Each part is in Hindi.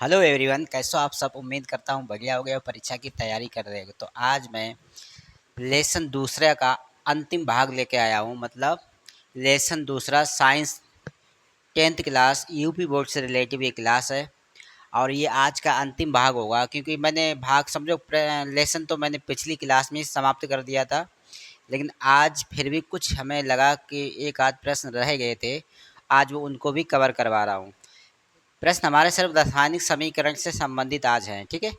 हेलो एवरीवन, कैसे हो आप सब। उम्मीद करता हूँ बढ़िया हो गए और परीक्षा की तैयारी कर रहे हो। तो आज मैं लेसन दूसरे का अंतिम भाग लेके आया हूँ। मतलब लेसन दूसरा science 10th class UP board से रिलेटिव ये क्लास है और ये आज का अंतिम भाग होगा, क्योंकि मैंने भाग समझो लेसन तो मैंने पिछली क्लास में ही समाप्त कर दिया था, लेकिन आज फिर भी कुछ हमें लगा कि एक आध प्रश्न रह गए थे। आज वो उनको भी कवर करवा रहा हूँ। प्रश्न हमारे सिर्फ रासायनिक समीकरण से संबंधित आज हैं, ठीक है।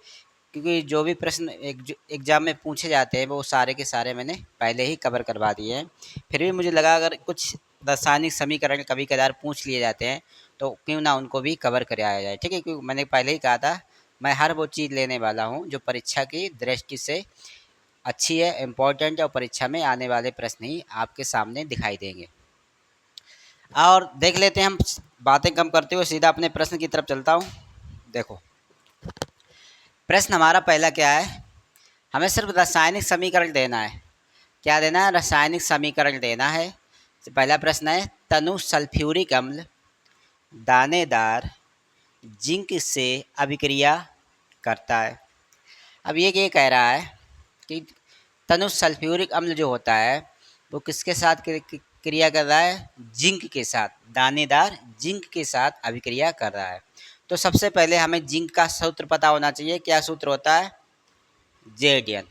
क्योंकि जो भी प्रश्न एग्जाम में पूछे जाते हैं वो सारे के सारे मैंने पहले ही कवर करवा दिए हैं। फिर भी मुझे लगा अगर कुछ रासायनिक समीकरण कभी कदार पूछ लिए जाते हैं तो क्यों ना उनको भी कवर कराया जाए, ठीक है। क्योंकि मैंने पहले ही कहा था मैं हर वो चीज़ लेने वाला हूँ जो परीक्षा की दृष्टि से अच्छी है, इम्पोर्टेंट है और परीक्षा में आने वाले प्रश्न ही आपके सामने दिखाई देंगे। और देख लेते हैं, हम बातें कम करते हुए सीधा अपने प्रश्न की तरफ चलता हूँ। देखो, प्रश्न हमारा पहला क्या है, हमें सिर्फ रासायनिक समीकरण देना है। क्या देना है? रासायनिक समीकरण देना है। तो पहला प्रश्न है, तनु सल्फ्यूरिक अम्ल दानेदार जिंक से अभिक्रिया करता है। अब ये कह रहा है कि तनु सल्फ्यूरिक अम्ल जो होता है वो किसके साथ क्रिया कर रहा है? जिंक के साथ, दानेदार जिंक के साथ अभिक्रिया कर रहा है। तो सबसे पहले हमें जिंक का सूत्र पता होना चाहिए। क्या सूत्र होता है? Z N.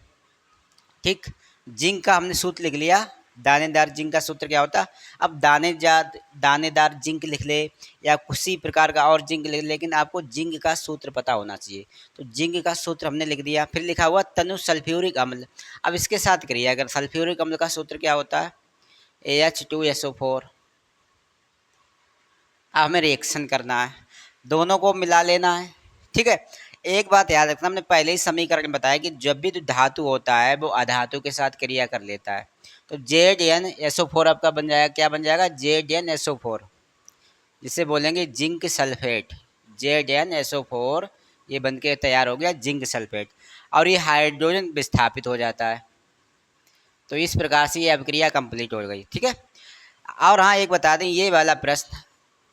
ठीक, जिंक का हमने सूत्र लिख लिया। दानेदार जिंक का सूत्र क्या होता है? अब दानेदार जिंक लिख ले या किसी प्रकार का और जिंक लिख ले, लेकिन आपको जिंक का सूत्र पता होना चाहिए। तो जिंक का सूत्र हमने लिख दिया। फिर लिखा हुआ तनु सल्फ्यूरिक अम्ल। अब इसके साथ करिए, अगर सल्फ्यूरिक अम्ल का सूत्र क्या होता है? AH2SO4। अब हमें रिएक्शन करना है, दोनों को मिला लेना है, ठीक है। एक बात याद रखना, हमने पहले ही समीकरण बताया कि जब भी धातु होता है वो अधातु के साथ क्रिया कर लेता है। तो ZnSO4 आपका बन जाएगा, क्या बन जाएगा? ZnSO4, जिसे बोलेंगे जिंक सल्फेट। ZnSO4 ये बन के तैयार हो गया जिंक सल्फेट, और ये हाइड्रोजन विस्थापित हो जाता है। तो इस प्रकार से ये अभिक्रिया कंप्लीट हो गई, ठीक है। और हाँ, एक बता दें, ये वाला प्रश्न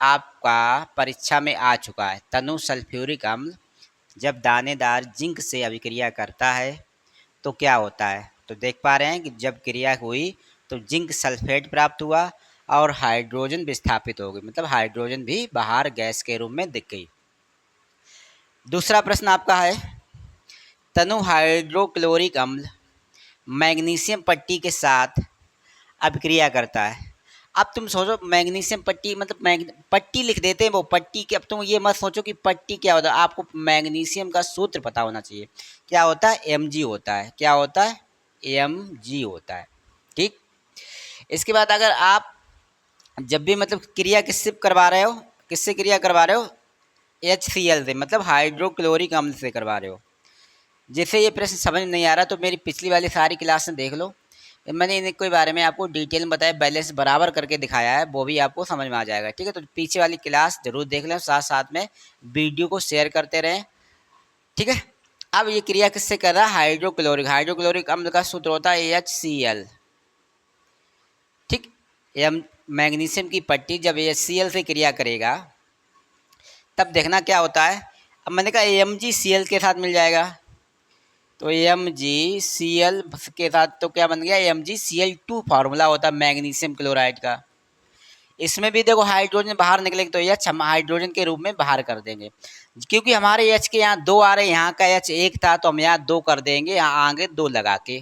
आपका परीक्षा में आ चुका है। तनु सल्फ्यूरिक अम्ल जब दानेदार जिंक से अभिक्रिया करता है तो क्या होता है? तो देख पा रहे हैं कि जब क्रिया हुई तो जिंक सल्फेट प्राप्त हुआ और हाइड्रोजन विस्थापित हो गई, मतलब हाइड्रोजन भी बाहर गैस के रूप में दिख गई। दूसरा प्रश्न आपका है, तनु हाइड्रोक्लोरिक अम्ल मैग्नीशियम पट्टी के साथ अभिक्रिया करता है। अब तुम सोचो, मैग्नीशियम पट्टी मतलब पट्टी लिख देते हैं वो पट्टी के। अब तुम ये मत सोचो कि पट्टी क्या होता है, आपको मैग्नीशियम का सूत्र पता होना चाहिए। क्या होता है? Mg होता है। क्या होता है? Mg होता है, ठीक। इसके बाद अगर आप जब भी मतलब क्रिया किससे करवा रहे हो, किससे क्रिया करवा रहे हो? HCl से, मतलब हाइड्रोक्लोरिक अम्ल से करवा रहे हो। जैसे ये प्रश्न समझ नहीं आ रहा तो मेरी पिछली वाली सारी क्लास में देख लो, मैंने इनके बारे में आपको डिटेल में बताया, बैलेंस बराबर करके दिखाया है, वो भी आपको समझ में आ जाएगा, ठीक है। तो पीछे वाली क्लास जरूर देख लें, साथ साथ में वीडियो को शेयर करते रहें, ठीक है। अब ये क्रिया किससे कर रहा है? हाइड्रोक्लोरिक अम्ल का सूत्र होता है HCl, ठीक। एम मैग्नीशियम की पट्टी जब HCl से क्रिया करेगा तब देखना क्या होता है। अब मैंने कहा MgCl के साथ मिल जाएगा, तो MgCl के साथ तो क्या बन गया? MgCl2 फार्मूला होता है मैग्नीशियम क्लोराइड का। इसमें भी देखो हाइड्रोजन बाहर निकलेगा तो H हम हाइड्रोजन के रूप में बाहर कर देंगे, क्योंकि हमारे H के यहाँ 2 आ रहे हैं, यहाँ का H 1 था तो हम यहाँ 2 कर देंगे, यहाँ आगे 2 लगा के।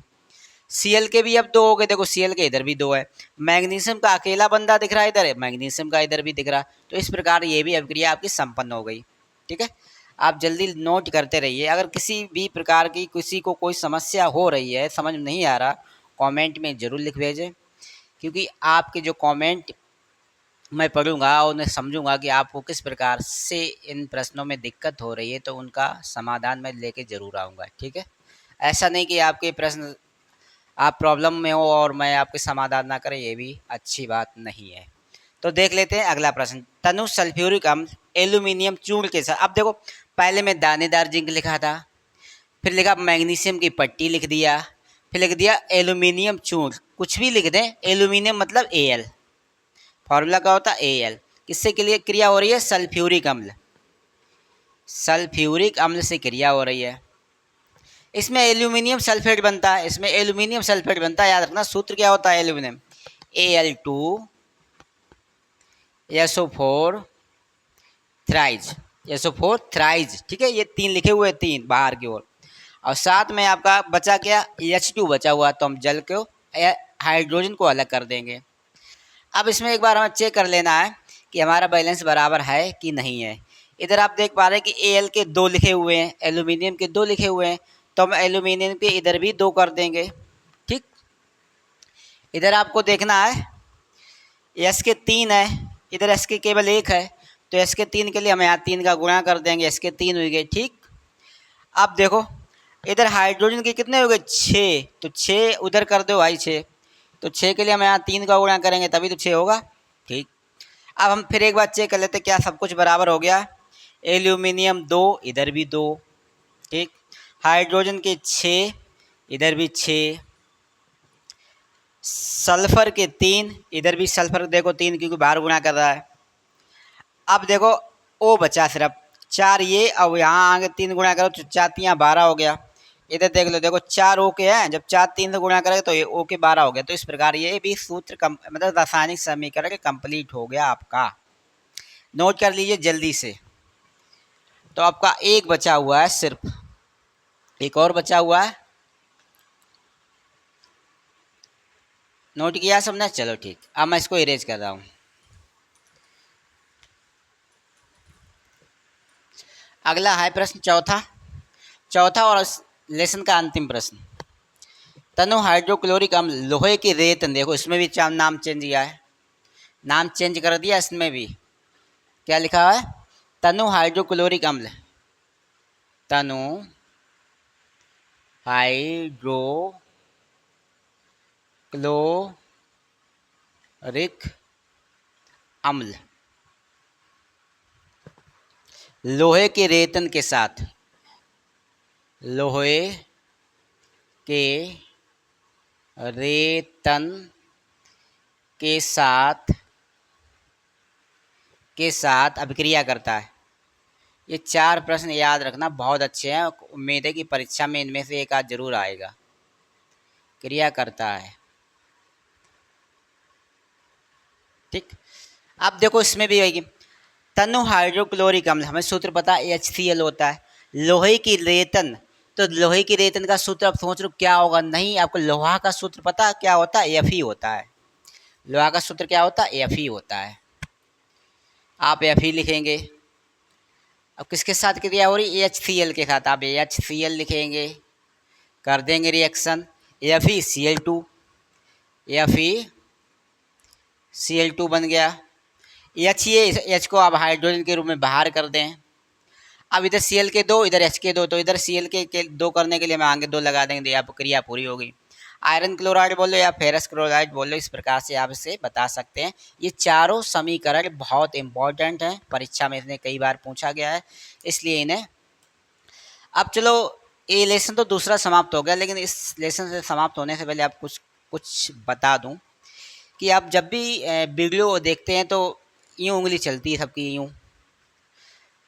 Cl के भी अब 2 हो गए, देखो Cl के इधर भी 2 है। मैग्नीशियम का अकेला बंदा दिख रहा है इधर, मैग्नीशियम का इधर भी दिख रहा है। तो इस प्रकार ये भी अभिक्रिया आपकी संपन्न हो गई, ठीक है। आप जल्दी नोट करते रहिए। अगर किसी भी प्रकार की किसी को कोई समस्या हो रही है, समझ नहीं आ रहा, कमेंट में ज़रूर लिख भेजें, क्योंकि आपके जो कमेंट मैं पढ़ूंगा और मैं समझूंगा कि आपको किस प्रकार से इन प्रश्नों में दिक्कत हो रही है, तो उनका समाधान मैं लेके ज़रूर आऊँगा, ठीक है। ऐसा नहीं कि आपके प्रश्न आप प्रॉब्लम में हो और मैं आपके समाधान ना करें, ये भी अच्छी बात नहीं है। तो देख लेते हैं अगला प्रश्न, तनु सल्फ्यूरिक अम्ल एल्यूमिनियम चूर्ण के साथ। अब देखो, पहले मैं दानेदार जिंक लिखा था, फिर लिखा मैग्नीशियम की पट्टी लिख दिया, फिर लिख दिया एल्यूमिनियम चूर्ण। कुछ भी लिख दें, एल्यूमिनियम मतलब Al, फॉर्मूला क्या होता है? Al। किससे के लिए क्रिया हो रही है? सल्फ्यूरिक अम्ल। सल्फ्यूरिक अम्ल से क्रिया हो रही है। इसमें एल्यूमिनियम सल्फेट बनता है, इसमें एल्यूमिनियम सल्फेट बनता है। याद रखना सूत्र क्या होता है aluminium, Al2SO4 thrice, SO4 thrice, ठीक है। ये तीन लिखे हुए, तीन बाहर की ओर, और साथ में आपका बचा क्या, H2 बचा हुआ, तो हम जल को हाइड्रोजन को अलग कर देंगे। अब इसमें एक बार हमें चेक कर लेना है कि हमारा बैलेंस बराबर है कि नहीं है। इधर आप देख पा रहे हैं कि Al के 2 लिखे हुए हैं, एल्यूमिनियम के 2 लिखे हुए हैं, तो हम एल्यूमिनियम के इधर भी 2 कर देंगे, ठीक। इधर आपको देखना है S के 3 है, इधर S के केवल 1 है, तो S के 3 के लिए हम यहाँ 3 का गुणा कर देंगे, S के 3 हो गए, ठीक। अब देखो इधर हाइड्रोजन के कितने हो गए, 6, तो 6 उधर कर दो भाई, 6, तो 6 के लिए हम यहाँ 3 का गुणा करेंगे तभी तो 6 होगा, ठीक। अब हम फिर एक बार चेक कर लेते क्या सब कुछ बराबर हो गया। एल्यूमिनियम 2, इधर भी 2, ठीक। हाइड्रोजन के 6, इधर भी 6, सल्फर के 3, इधर भी सल्फर देखो 3, क्योंकि बाहर गुणा कर रहा है। अब देखो O बचा सिर्फ 4, ये अब यहाँ आगे 3 गुणा करो तो 4 3 12 हो गया। इधर देख लो, देखो 4 O के हैं, जब 4 3 से गुणा करेंगे तो ये O के 12 हो गया। तो इस प्रकार ये भी सूत्र मतलब रासायनिक समीकरण कंप्लीट हो गया आपका। नोट कर लीजिए जल्दी से। तो आपका एक बचा हुआ है, सिर्फ एक और बचा हुआ है, नोट किया सबने, चलो ठीक। अब मैं इसको इरेज कर रहा हूँ। अगला है प्रश्न चौथा और लेसन का अंतिम प्रश्न। तनु हाइड्रोक्लोरिक अम्ल लोहे की रेतन, देखो इसमें भी नाम चेंज किया है, नाम चेंज कर दिया। इसमें भी क्या लिखा है, तनु हाइड्रोक्लोरिक अम्ल, तनु हाइड्रोक्लोरिक अम्ल लोहे के रेतन के साथ, लोहे के रेतन के साथ अभिक्रिया करता है। ये 4 प्रश्न याद रखना, बहुत अच्छे हैं। उम्मीद है कि परीक्षा में इनमें से एक आध जरूर आएगा। क्रिया करता है, ठीक। अब देखो इसमें भी आएगी तनु हाइड्रोक्लोरिक अम्ल, हमें सूत्र पता है HCl होता है। लोहे की रेतन, तो लोहे की रेतन का सूत्र आप सोच रहे हो क्या होगा, नहीं, आपको लोहा का सूत्र पता है क्या होता है, Fe होता है। लोहा का सूत्र क्या होता है, Fe होता है। आप Fe लिखेंगे। अब किसके साथ क्रिया हो रही, HCl के साथ, आप HCl लिखेंगे, कर देंगे रिएक्शन, FeCl2, FeCl2 बन गया। H को आप हाइड्रोजन के रूप में बाहर कर दें। अब इधर Cl के 2, इधर H के 2, तो इधर Cl के 2 करने के लिए मैं आगे 2 लगा देंगे, आप क्रिया पूरी होगी। आयरन क्लोराइड बोलो या फेरस क्लोराइड बोलो, इस प्रकार से आप इसे बता सकते हैं। ये चारों समीकरण बहुत इंपॉर्टेंट हैं, परीक्षा में इन्हें कई बार पूछा गया है, इसलिए इन्हें। अब चलो ये लेसन तो दूसरा समाप्त हो गया, लेकिन इस लेसन से समाप्त होने से पहले आप कुछ बता दूं कि आप जब भी वीडियो देखते हैं तो यूँ उंगली चलती है सबकी, यूँ।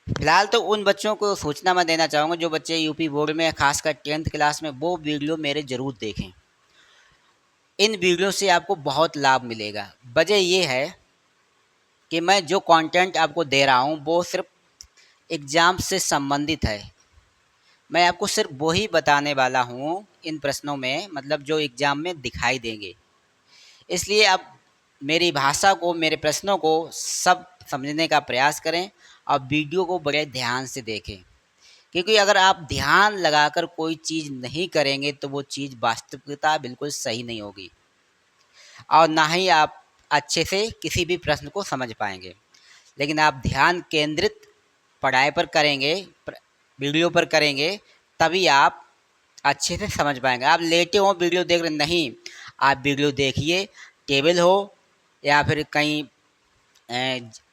फिलहाल तो उन बच्चों को सूचना मैं देना चाहूँगा जो बच्चे यूपी बोर्ड में खासकर 10th क्लास में, वो वीडियो मेरे ज़रूर देखें। इन वीडियो से आपको बहुत लाभ मिलेगा। वजह ये है कि मैं जो कंटेंट आपको दे रहा हूँ वो सिर्फ एग्ज़ाम से संबंधित है। मैं आपको सिर्फ वही बताने वाला हूँ इन प्रश्नों में, मतलब जो एग्ज़ाम में दिखाई देंगे। इसलिए आप मेरी भाषा को, मेरे प्रश्नों को सब समझने का प्रयास करें और वीडियो को बड़े ध्यान से देखें, क्योंकि अगर आप ध्यान लगाकर कोई चीज़ नहीं करेंगे तो वो चीज़ वास्तविकता बिल्कुल सही नहीं होगी और ना ही आप अच्छे से किसी भी प्रश्न को समझ पाएंगे। लेकिन आप ध्यान केंद्रित पढ़ाई पर करेंगे, वीडियो पर करेंगे, तभी आप अच्छे से समझ पाएंगे। आप लेटे हो वीडियो देख रहे, नहीं, आप वीडियो देखिए, टेबल हो या फिर कहीं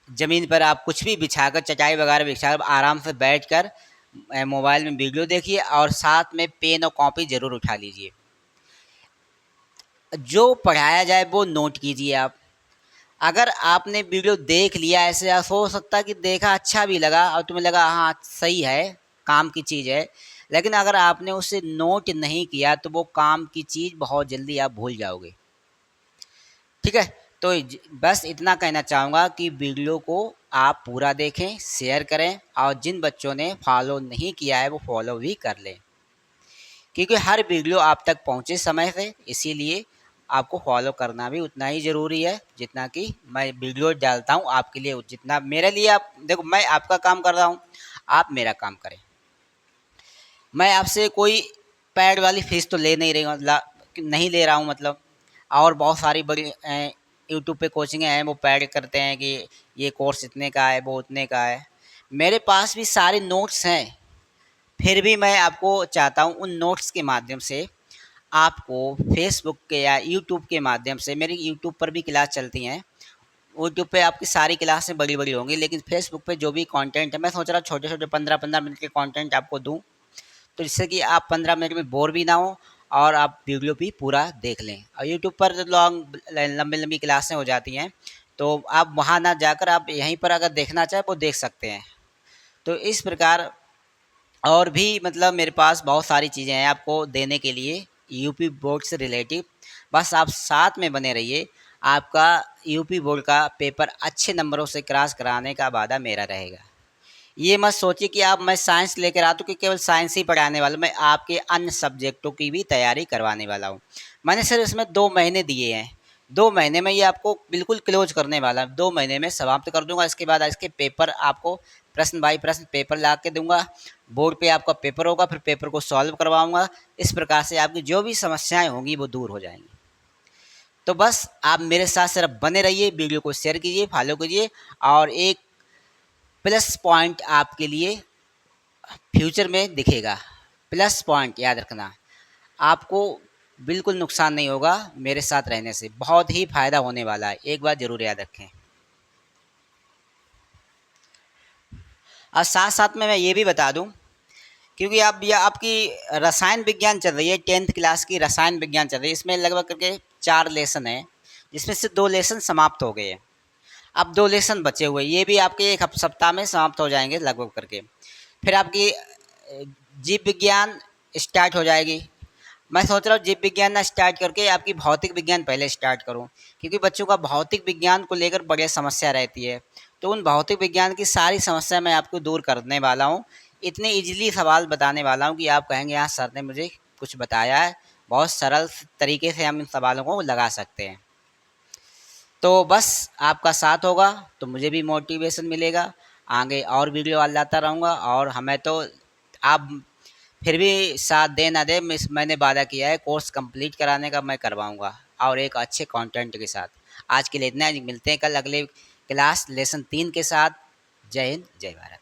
ज़मीन पर आप कुछ भी बिछाकर, चटाई वगैरह बिछाकर आराम से बैठकर मोबाइल में वीडियो देखिए और साथ में पेन और कॉपी ज़रूर उठा लीजिए। जो पढ़ाया जाए वो नोट कीजिए आप। अगर आपने वीडियो देख लिया ऐसे, हो सकता है कि देखा अच्छा भी लगा और तुम्हें लगा हाँ सही है, काम की चीज़ है, लेकिन अगर आपने उसे नोट नहीं किया तो वो काम की चीज़ बहुत जल्दी आप भूल जाओगे। ठीक है, तो बस इतना कहना चाहूँगा कि वीडियो को आप पूरा देखें, शेयर करें और जिन बच्चों ने फॉलो नहीं किया है वो फॉलो भी कर लें, क्योंकि हर वीडियो आप तक पहुँचे समय से, इसीलिए आपको फॉलो करना भी उतना ही ज़रूरी है जितना कि मैं वीडियो डालता हूँ आपके लिए। जितना मेरे लिए आप देखो, मैं आपका काम कर रहा हूँ, आप मेरा काम करें। मैं आपसे कोई पैड वाली फ़ीस तो ले नहीं रही हूँ, नहीं ले रहा हूँ मतलब। और बहुत सारी बड़ी यूट्यूब पे कोचिंगें हैं, वो पैड करते हैं कि ये कोर्स इतने का है, वो उतने का है। मेरे पास भी सारे नोट्स हैं, फिर भी मैं आपको चाहता हूँ उन नोट्स के माध्यम से आपको फेसबुक के या यूट्यूब के माध्यम से, मेरी यूट्यूब पर भी क्लास चलती हैं, यूट्यूब पे आपकी सारी क्लासें बड़ी-बड़ी होंगी, लेकिन फेसबुक पे जो भी कंटेंट है, मैं सोच रहा हूँ छोटे-छोटे 15-15 मिनट के कंटेंट आपको दूँ, तो जिससे कि आप 15 मिनट में बोर भी ना हो और आप वीडियो भी पूरा देख लें। और यूट्यूब पर लॉन्ग लंबी-लंबी क्लासें हो जाती हैं, तो आप वहाँ ना जाकर आप यहीं पर अगर देखना चाहें वो देख सकते हैं। तो इस प्रकार और भी मतलब मेरे पास बहुत सारी चीज़ें हैं आपको देने के लिए यूपी बोर्ड से रिलेटिव। बस आप साथ में बने रहिए, आपका यूपी बोर्ड का पेपर अच्छे नंबरों से क्रॉस कराने का वादा मेरा रहेगा। ये मत सोचिए कि आप मैं साइंस लेकर आता हूँ कि केवल साइंस ही पढ़ाने वाला हूँ, मैं आपके अन्य सब्जेक्टों की भी तैयारी करवाने वाला हूँ। मैंने सिर्फ इसमें 2 महीने दिए हैं, 2 महीने में ये आपको बिल्कुल क्लोज करने वाला हूँ, 2 महीने में समाप्त कर दूंगा। इसके बाद इसके पेपर आपको प्रश्न बाई प्रश्न पेपर ला के दूंगा, बोर्ड पे आपका पेपर होगा, फिर पेपर को सॉल्व करवाऊंगा। इस प्रकार से आपकी जो भी समस्याएं होंगी वो दूर हो जाएंगी। तो बस आप मेरे साथ सिर्फ बने रहिए, वीडियो को शेयर कीजिए, फॉलो कीजिए। और एक प्लस पॉइंट आपके लिए फ्यूचर में दिखेगा, प्लस पॉइंट याद रखना, आपको बिल्कुल नुकसान नहीं होगा मेरे साथ रहने से, बहुत ही फ़ायदा होने वाला है, एक बात ज़रूर याद रखें। और साथ साथ में मैं ये भी बता दूं, क्योंकि अब यह आपकी रसायन विज्ञान चल रही है, 10th क्लास की रसायन विज्ञान चल रही है, इसमें लगभग करके 4 लेसन है, जिसमें से 2 लेसन समाप्त हो गए हैं। अब 2 लेसन बचे हुए, ये भी आपके एक सप्ताह में समाप्त हो जाएंगे लगभग करके। फिर आपकी जीव विज्ञान स्टार्ट हो जाएगी। मैं सोच रहा हूँ जीव विज्ञान ना स्टार्ट करके आपकी भौतिक विज्ञान पहले स्टार्ट करूँ, क्योंकि बच्चों का भौतिक विज्ञान को लेकर बड़ी समस्या रहती है। तो उन भौतिक विज्ञान की सारी समस्या मैं आपको दूर करने वाला हूँ, इतने इजीली सवाल बताने वाला हूँ कि आप कहेंगे हाँ सर ने मुझे कुछ बताया है, बहुत सरल तरीके से हम इन सवालों को लगा सकते हैं। तो बस आपका साथ होगा तो मुझे भी मोटिवेशन मिलेगा, आगे और वीडियो लाता रहूँगा। और हमें तो आप फिर भी साथ दे ना दे, मैंने वादा किया है कोर्स कंप्लीट कराने का, मैं करवाऊँगा और एक अच्छे कंटेंट के साथ। आज के लिए इतना ही, मिलते हैं कल अगले क्लास लेसन 3 के साथ। जय हिंद, जय भारत।